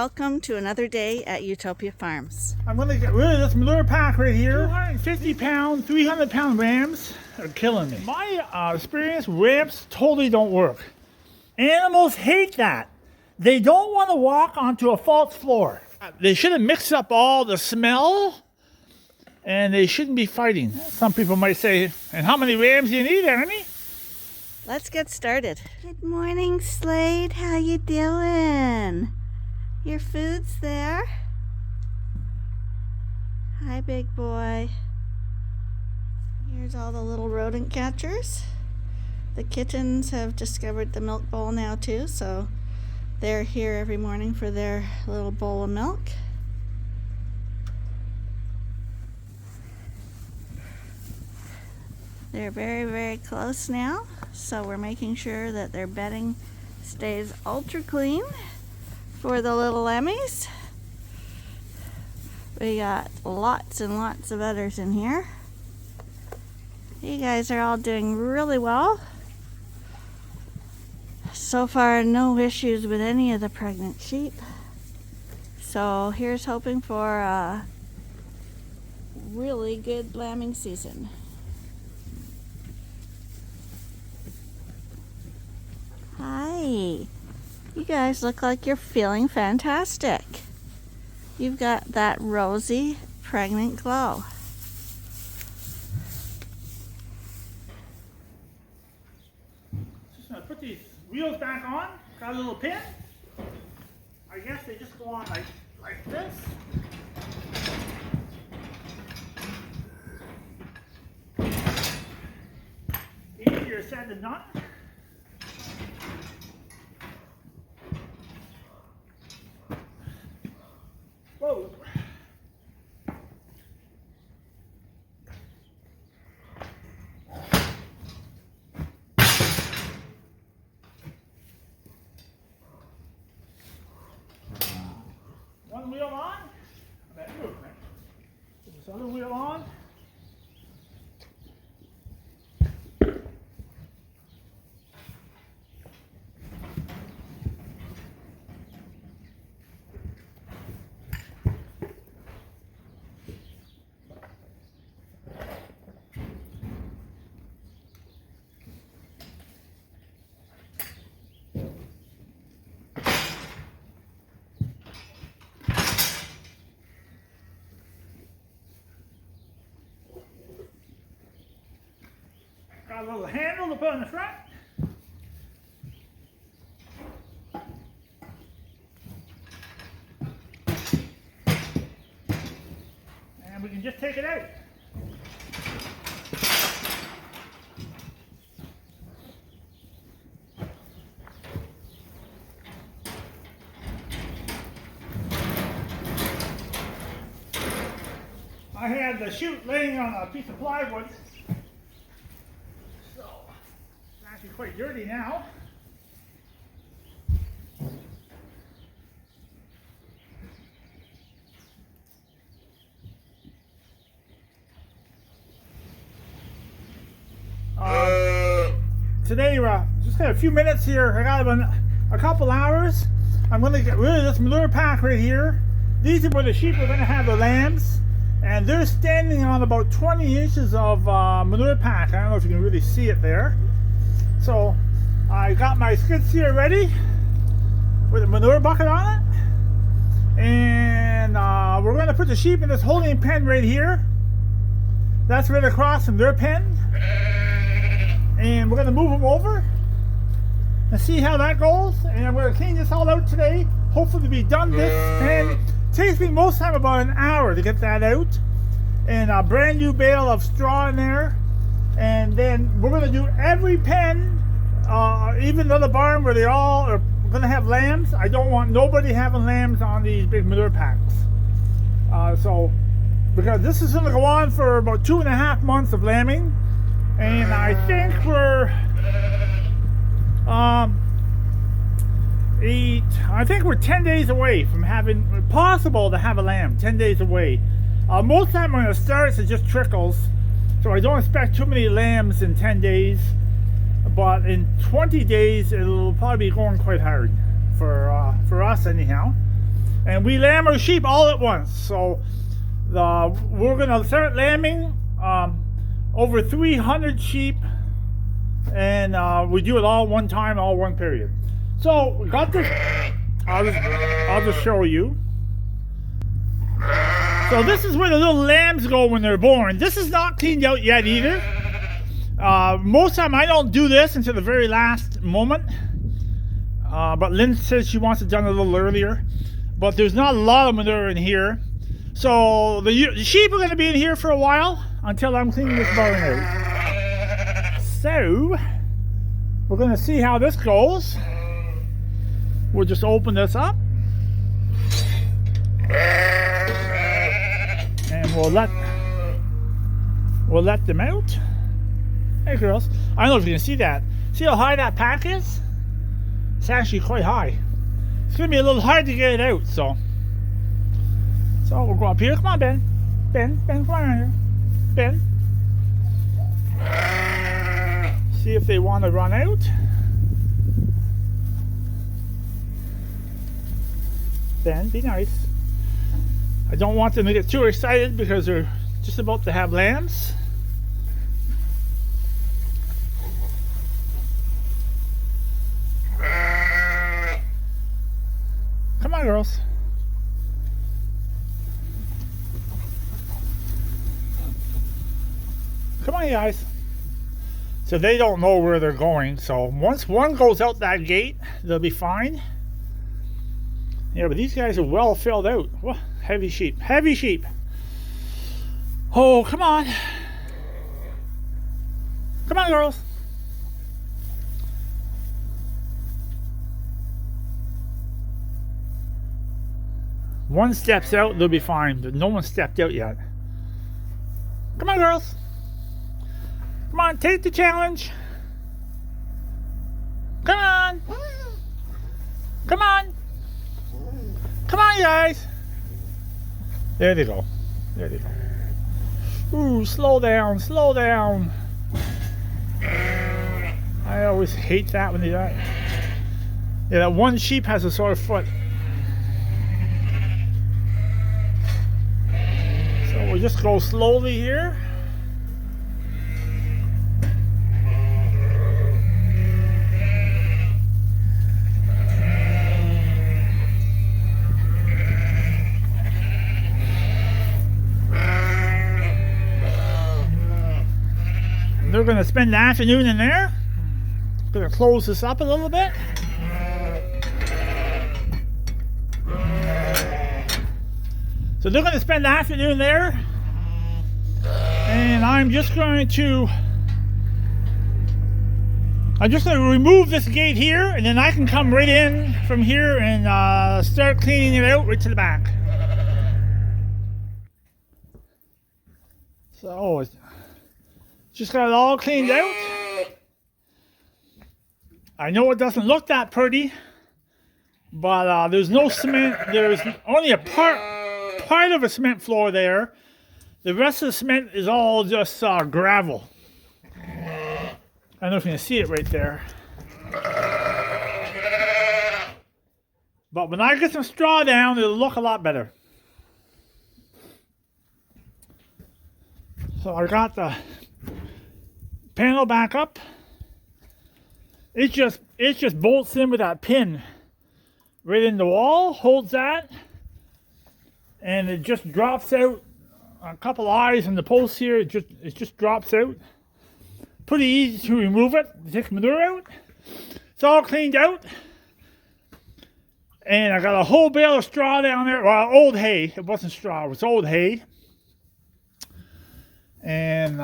welcome to another day at Ewetopia Farms. I'm going to get rid of this manure pack right here. 250 pound, 300 pound rams are killing me. My experience, ramps totally don't work. Animals hate that. They don't want to walk onto a false floor. They shouldn't mix up all the smell, and they shouldn't be fighting. Some people might say, and how many rams do you need, Annie? Let's get started. Good morning, Slade. How you doing? Your food's there. Hi, big boy. Here's all the little rodent catchers. The kittens have discovered the milk bowl now too, so they're here every morning for their little bowl of milk. They're very, very close now, so we're making sure that their bedding stays ultra clean for the little lemmies. We got lots and lots of udders in here. You guys are all doing really well. So far, no issues with any of the pregnant sheep. So here's hoping for a really good lambing season. Hi. You guys look like you're feeling fantastic. You've got that rosy, pregnant glow. Just going to put these wheels back on. Got a little pin. I guess they just go on like this. Easier said than done. Whoa. One wheel on. That movement. Put this other wheel on. Got a little handle to put in the front. And we can just take it out. I had the chute laying on a piece of plywood. Quite dirty now. Today, just got a few minutes here. I got about a couple hours. I'm going to get rid of this manure pack right here. These are where the sheep are going to have the lambs, and they're standing on about 20 inches of manure pack. I don't know if you can really see it there. So I got my skid steer ready with a manure bucket on it, and we're going to put the sheep in this holding pen right here. That's right across from their pen, and we're going to move them over and see how that goes. And I'm going to clean this all out today, hopefully be done this, and it takes me most time about an hour to get that out, and a brand new bale of straw in there. And then we're going to do every pen, even the other barn where they all are going to have lambs. I don't want nobody having lambs on these big manure packs. Because this is going to go on for about 2.5 months of lambing. And I think we're 10 days away from having, possible to have a lamb, 10 days away. Most of the time when it starts, it just trickles. So I don't expect too many lambs in 10 days, but in 20 days it'll probably be going quite hard for us anyhow. And we lamb our sheep all at once. So we're gonna start lambing over 300 sheep, and we do it all one time, all one period. So we got this. I'll just show you. So this is where the little lambs go when they're born. This is not cleaned out yet either. Most of the time I don't do this until the very last moment. But Lynn says she wants it done a little earlier. But there's not a lot of manure in here. So the sheep are going to be in here for a while until I'm cleaning this barn out. So we're going to see how this goes. We'll just open this up. And we'll let them out. Hey girls, I don't know if you can see that. See how high that pack is? It's actually quite high. It's gonna be a little hard to get it out, so we'll go up here. Come on, Ben. Ben, come on here. Ben. See if they want to run out. Ben, be nice. I don't want them to get too excited because they're just about to have lambs. Come on, girls. Come on, you guys. So they don't know where they're going. So once one goes out that gate, they'll be fine. Yeah, but these guys are well filled out. Whoa, heavy sheep. Heavy sheep. Oh, come on. Come on, girls. One steps out, they'll be fine, but no one stepped out yet. Come on, girls. Come on, take the challenge. Come on. Come on. Come on, you guys. There they go. There they go. Ooh, slow down, slow down. I always hate that when they do that. Yeah, that one sheep has a sore foot. So we'll just go slowly here. They're going to spend the afternoon in there. Going to close this up a little bit. So they're going to spend the afternoon there. And I'm just going to remove this gate here, and then I can come right in from here and start cleaning it out right to the back. So just got it all cleaned out. I know it doesn't look that pretty, but there's no cement. There's only a part of a cement floor there. The rest of the cement is all just gravel. I don't know if you can see it right there. But when I get some straw down, it'll look a lot better. So I got the panel back up. It just bolts in with that pin right in the wall, holds that, and it just drops out a couple eyes in the post here. It just drops out. Pretty easy to remove it. Take the manure out. It's all cleaned out. And I got a whole bale of straw down there. Well, old hay. It wasn't straw. It was old hay. And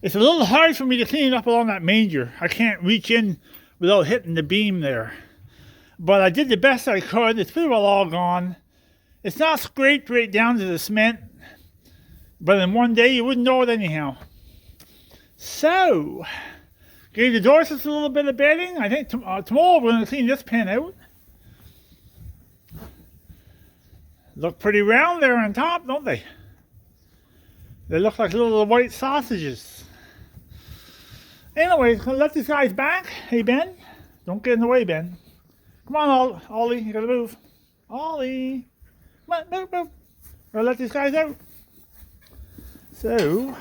it's a little hard for me to clean it up along that manger. I can't reach in without hitting the beam there. But I did the best I could. It's pretty well all gone. It's not scraped right down to the cement. But in one day, you wouldn't know it anyhow. So, gave the Dorsets a little bit of bedding. I think tomorrow we're going to clean this pen out. Look pretty round there on top, don't they? They look like little white sausages. Anyways, gonna let these guys back. Hey, Ben. Don't get in the way, Ben. Come on, Ollie. You gotta move. Ollie. Come on, move, move. Gotta let these guys out. So,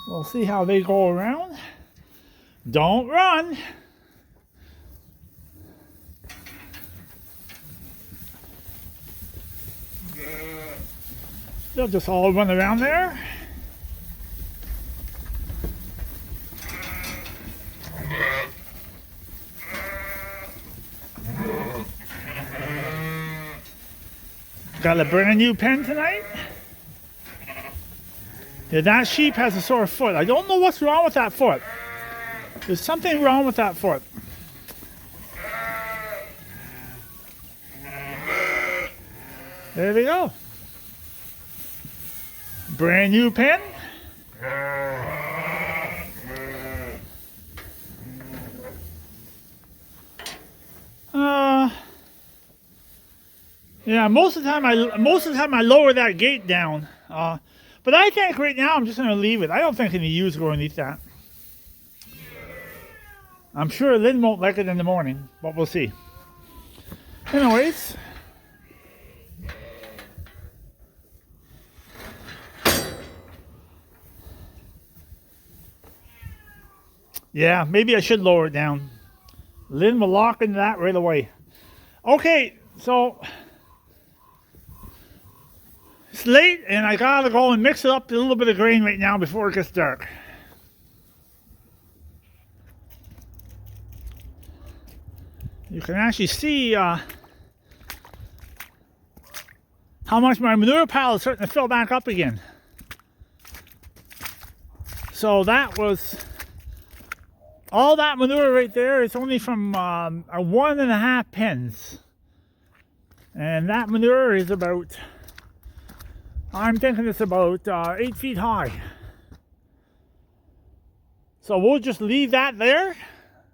we'll see how they go around. Don't run. They'll just all run around there. Got a brand new pen tonight. Yeah, that sheep has a sore foot. I don't know what's wrong with that foot. There's something wrong with that foot. There we go. Brand new pen. Yeah, most of the time I lower that gate down. But I think right now I'm just going to leave it. I don't think any ewes go underneath that. I'm sure Lynn won't like it in the morning, but we'll see. Anyways. Yeah, maybe I should lower it down. Lynn will lock into that right away. Okay, so it's late and I gotta go and mix it up with a little bit of grain right now before it gets dark. You can actually see how much my manure pile is starting to fill back up again. So that was all that manure right there. It's only from 1.5 pens. And that manure is about, I'm thinking it's about 8 feet high. So we'll just leave that there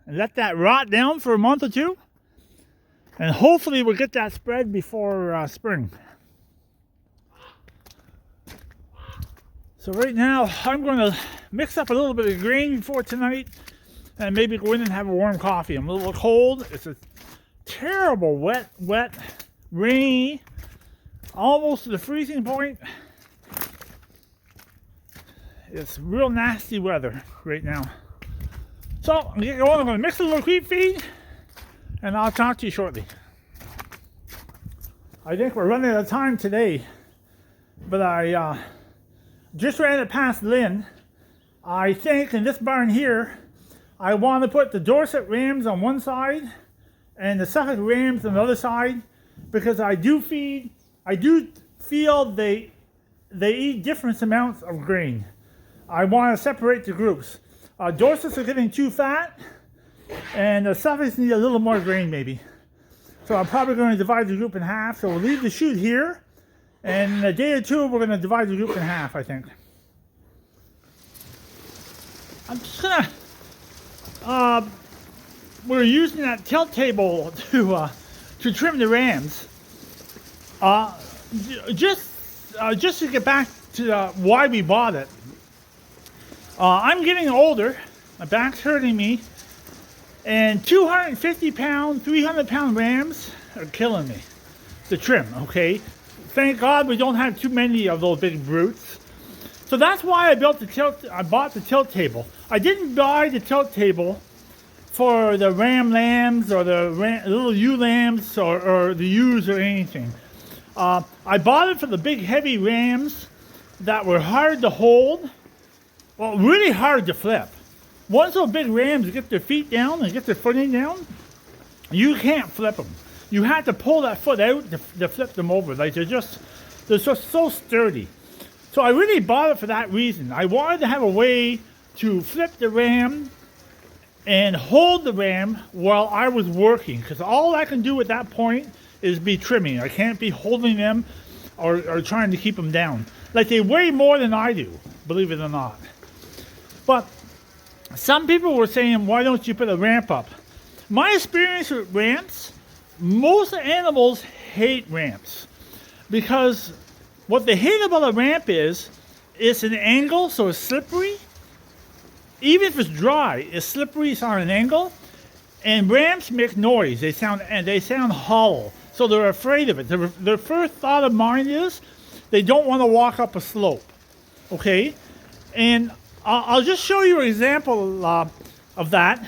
and let that rot down for a month or two. And hopefully we'll get that spread before spring. So right now I'm going to mix up a little bit of grain for tonight. And maybe go in and have a warm coffee. I'm a little cold. It's a terrible wet, rainy, almost to the freezing point. It's real nasty weather right now. So I'm going to get going. I'm going to mix a little wheat feed, and I'll talk to you shortly. I think we're running out of time today, but I just ran it past Lynn. I think in this barn here, I want to put the Dorset rams on one side and the Suffolk rams on the other side, because I do feel they eat different amounts of grain. I want to separate the groups. Dorsets are getting too fat, and the Suffolks need a little more grain maybe. So I'm probably going to divide the group in half. So we'll leave the chute here, and in a day or two we're going to divide the group in half, I think. I'm just going to we're using that tilt table to trim the rams. Just to get back to why we bought it. I'm getting older. My back's hurting me, and 250 pound, 300 pound rams are killing me to trim. Okay, thank God we don't have too many of those big brutes. So that's why I bought the tilt table. I didn't buy the tilt table for the ram lambs or the little ewe lambs or the ewes or anything. I bought it for the big heavy rams that were hard to hold, well, really hard to flip. Once those big rams get their feet down and get their footing down, you can't flip them. You have to pull that foot out to flip them over. Like they're just so sturdy. So I really bought it for that reason. I wanted to have a way to flip the ram and hold the ram while I was working, because all I can do at that point is be trimming. I can't be holding them or trying to keep them down. Like, they weigh more than I do, believe it or not. But some people were saying, why don't you put a ramp up? My experience with ramps, most animals hate ramps, because what they hate about a ramp is it's an angle, so it's slippery. Even if it's dry, it's slippery, it's on an angle, And ramps make noise. They sound hollow. So they're afraid of it. Their first thought of mine is they don't want to walk up a slope. Okay? And I'll just show you an example of that.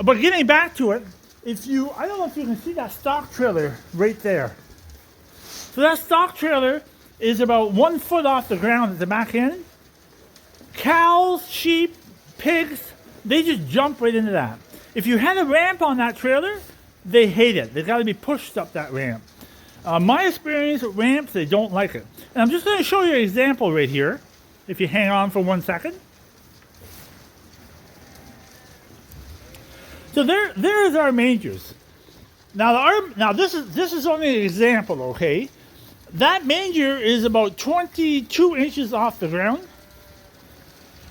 But getting back to it, I don't know if you can see that stock trailer right there. So that stock trailer is about 1 foot off the ground at the back end. Cows, sheep, pigs, they just jump right into that. If you had a ramp on that trailer, they hate it. They've got to be pushed up that ramp. My experience with ramps, they don't like it. And I'm just going to show you an example right here, if you hang on for 1 second. So there's our mangers. Now this is only an example, okay? That manger is about 22 inches off the ground.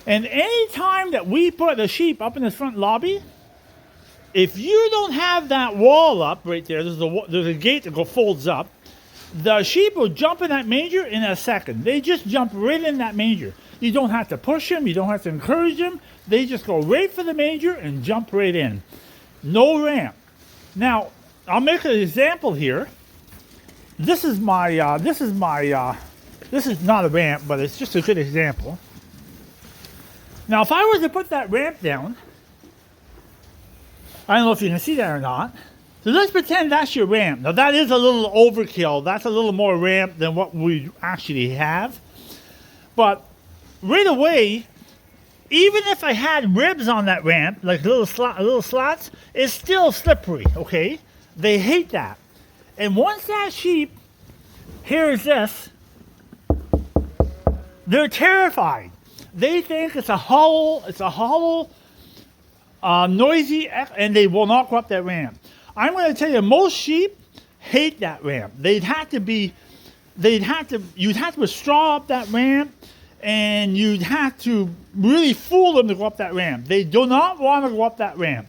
And any time that we put a sheep up in the front lobby, if you don't have that wall up right there, there's a gate that folds up, the sheep will jump in that manger in a second. They just jump right in that manger. You don't have to push them. You don't have to encourage them. They just go right for the manger and jump right in. No ramp. Now, I'll make an example here. This is not a ramp, but it's just a good example. Now, if I were to put that ramp down, I don't know if you can see that or not. So let's pretend that's your ramp. Now, that is a little overkill. That's a little more ramp than what we actually have. But right away, even if I had ribs on that ramp, like little slots, it's still slippery, okay? They hate that. And once that sheep hears this, they're terrified. They think it's a hollow, noisy, and they will not go up that ramp. I'm going to tell you, most sheep hate that ramp. You'd have to put straw up that ramp, and you'd have to really fool them to go up that ramp. They do not want to go up that ramp.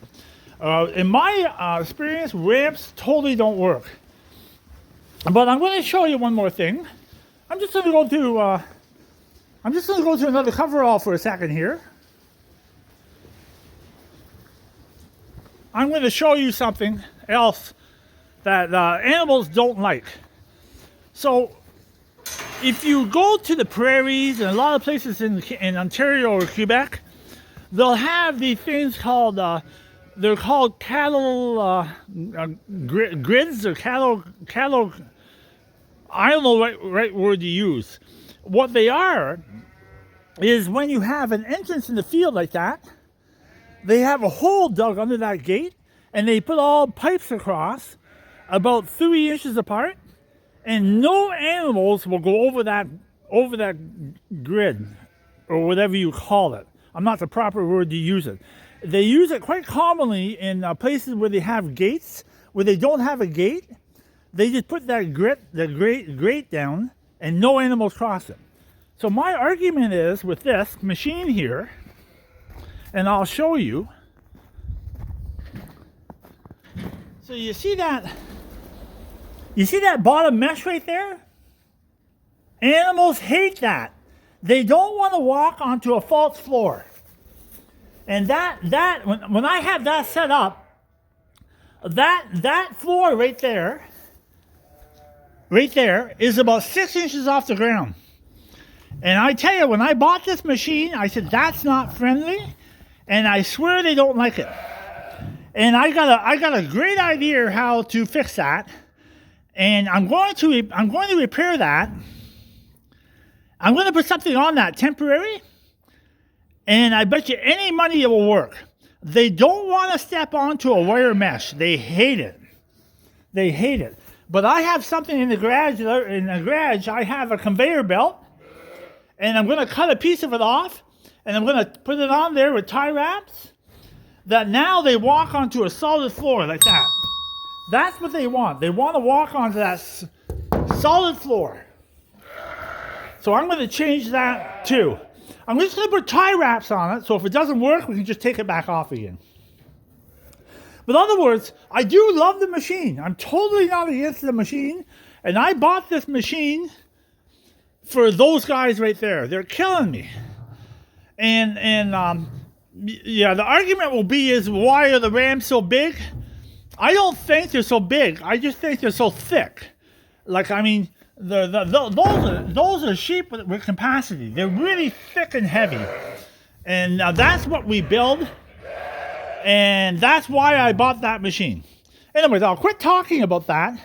In my experience, ramps totally don't work. But I'm going to show you one more thing. I'm just going to go to another coverall for a second here. I'm going to show you something else that animals don't like. So, if you go to the prairies and a lot of places in Ontario or Quebec, they'll have these things called they're called cattle grids or cattle. I don't know the right word to use. What they are is when you have an entrance in the field like that, they have a hole dug under that gate, and they put all pipes across about 3 inches apart, and no animals will go over that grid or whatever you call it. I'm not the proper word to use it. They use it quite commonly in places where they have gates. Where they don't have a gate, they just put that grate down, and no animals cross it. So my argument is with this machine here, and I'll show you. So you see that bottom mesh right there? Animals hate that. They don't want to walk onto a false floor. And when I have that set up, that floor right there is about 6 inches off the ground. And I tell you, when I bought this machine, I said, that's not friendly. And I swear they don't like it. And I got a great idea how to fix that. And I'm going to repair that. I'm going to put something on that temporary. And I bet you any money it will work. They don't want to step onto a wire mesh. They hate it. But I have something in the garage. I have a conveyor belt. And I'm going to cut a piece of it off. And I'm going to put it on there with tie wraps. That now they walk onto a solid floor like that. That's what they want. They want to walk onto that solid floor. So I'm going to change that too. I'm just going to put tie wraps on it, so if it doesn't work, we can just take it back off again. But in other words, I do love the machine. I'm totally not against the machine. And I bought this machine for those guys right there. They're killing me. And Yeah, the argument will be is why are the rams so big? I don't think they're so big. I just think they're so thick. Like, I mean, those are sheep with capacity. They're really thick and heavy. And that's what we build. And that's why I bought that machine. Anyways, I'll quit talking about that.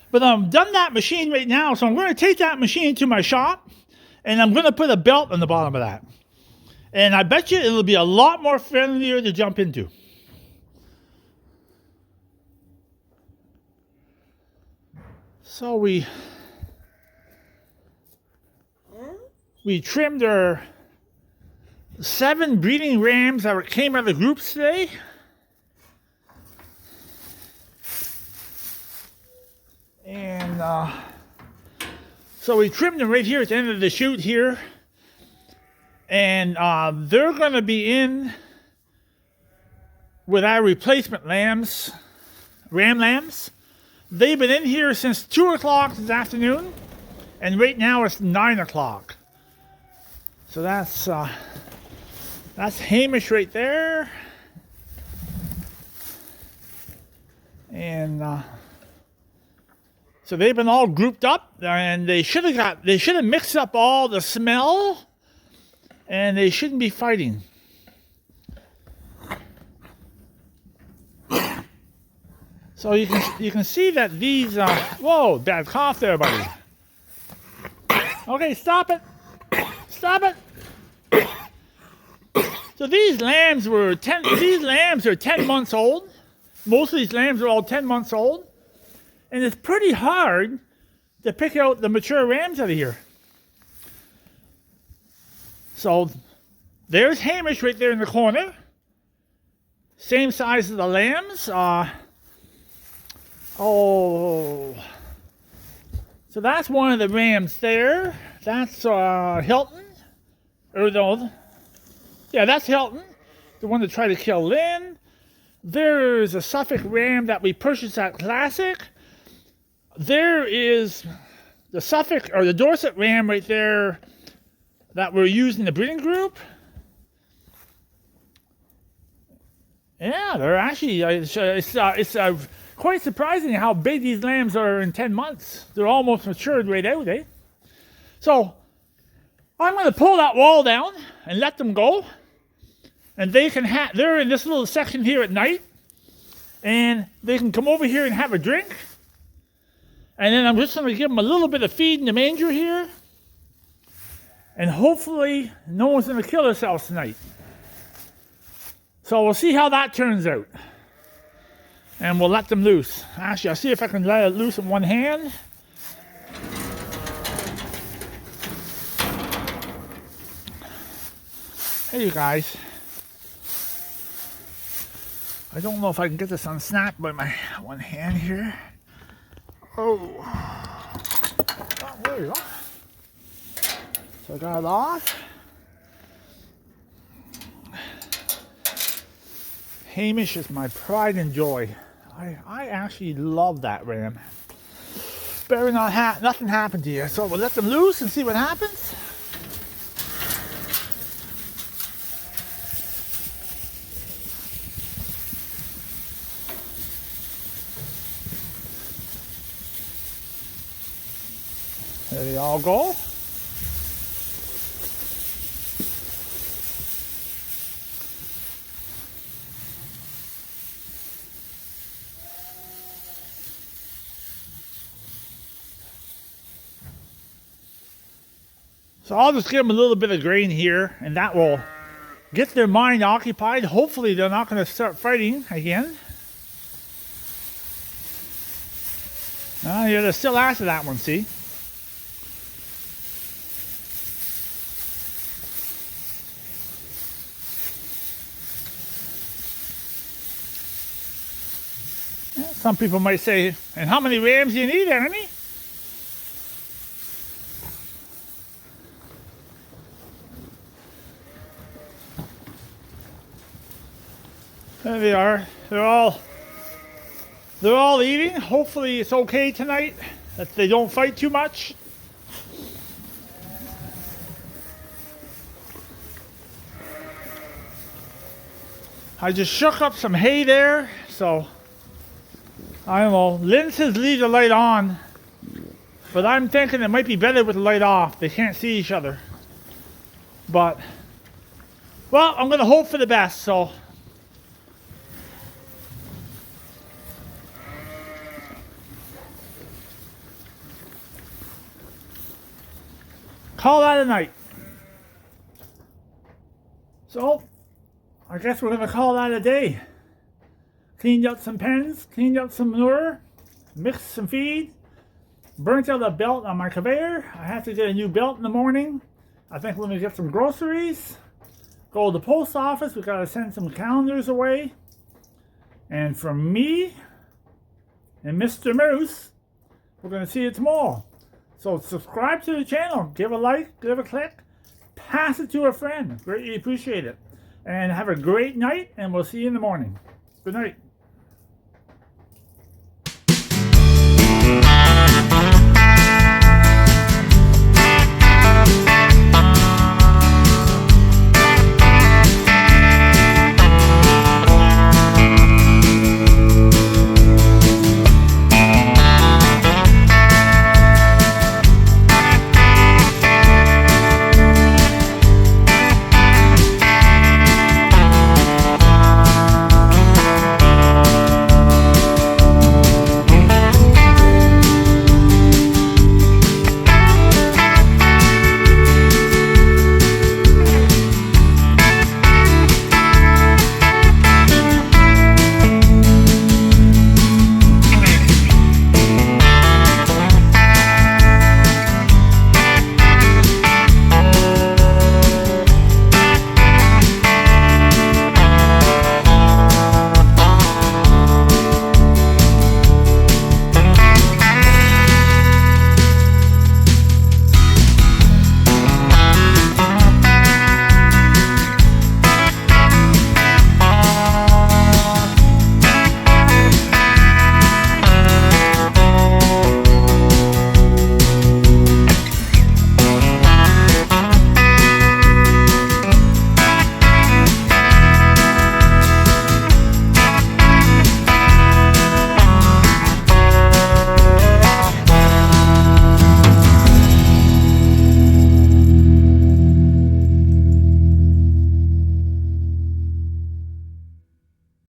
But I'm done that machine right now. So I'm going to take that machine to my shop. And I'm going to put a belt on the bottom of that. And I bet you it'll be a lot more friendlier to jump into. So we trimmed our 7 breeding rams that came out of the groups today. And so we trimmed them right here at the end of the chute here. And they're going to be in with our replacement lambs, ram lambs. They've been in here since 2 o'clock this afternoon, and right now it's 9 o'clock. So that's Hamish right there, and so they've been all grouped up, and they should have mixed up all the smell, and they shouldn't be fighting. So you can see that these whoa, bad cough there, buddy. Okay, stop it. Stop it. So these lambs are 10 months old. Most of these lambs are all 10 months old. And it's pretty hard to pick out the mature rams out of here. So there's Hamish right there in the corner. Same size as the lambs. So that's one of the rams there. That's Hilton. Or no, yeah, that's Hilton, the one that tried to kill Lynn. There's a Suffolk ram that we purchased at Classic. There is the Suffolk or the Dorset ram right there that we're using in the breeding group. Yeah, they're actually it's quite surprising how big these lambs are in 10 months. They're almost matured right out, eh? So I'm going to pull that wall down and let them go. And they can they're in this little section here at night. And they can come over here and have a drink. And then I'm just going to give them a little bit of feed in the manger here. And hopefully no one's going to kill themselves tonight. So we'll see how that turns out. And we'll let them loose. Actually, I'll see if I can let it loose in one hand. Hey, you guys. I don't know if I can get this unsnapped by my one hand here. Oh, there you go. So I got it off. Hamish is my pride and joy. I actually love that ram. Better not nothing happen to you. So we'll let them loose and see what happens. There they all go. So I'll just give them a little bit of grain here, and that will get their mind occupied. Hopefully they're not going to start fighting again. Yeah, they're still after that one, see? Some people might say, and how many rams do you need, Annie? There they are. They're all eating. Hopefully it's okay tonight, that they don't fight too much. I just shook up some hay there, so I don't know. Lynn says leave the light on, but I'm thinking it might be better with the light off. They can't see each other. But, well, I'm going to hope for the best, so. Call that a night. So, I guess we're going to call that a day. Cleaned out some pens, cleaned out some manure, mixed some feed, burnt out a belt on my conveyor. I have to get a new belt in the morning. I think we're going to get some groceries, go to the post office. We got to send some calendars away. And from me and Mr. Moose, we're going to see you tomorrow. So subscribe to the channel, give a like, give a click, pass it to a friend. Greatly appreciate it. And have a great night, and we'll see you in the morning. Good night.